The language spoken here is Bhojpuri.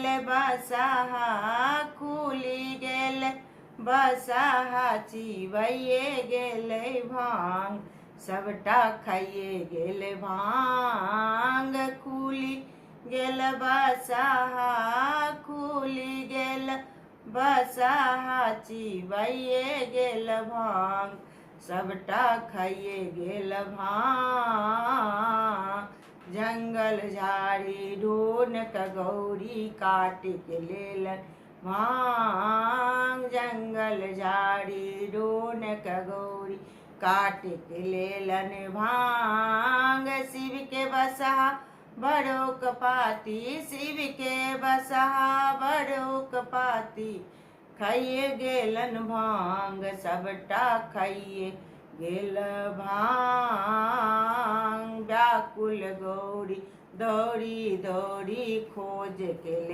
गेल बसहा खुली गेल बसहा चिबैये गेलै भांग सबटा खाइए गेल भांग खुली गेल बसहा खुली गेल बसहा चिबैये गेल भांग सबटा खाइए गेल भांग जंगल झाड़ी ढूंढ क गौरी काट के लेल भांग जंगल झाड़ी ढूंढ क गौरी काट के लेलन भांग शिव के बसहा बड़ो कपाती शिव के बसहा बड़ो कपाती खाइए गेलन भांग सबटा खाइए गेल भांग व्याकुल गौरी दौड़ी दौड़ी खोज के ले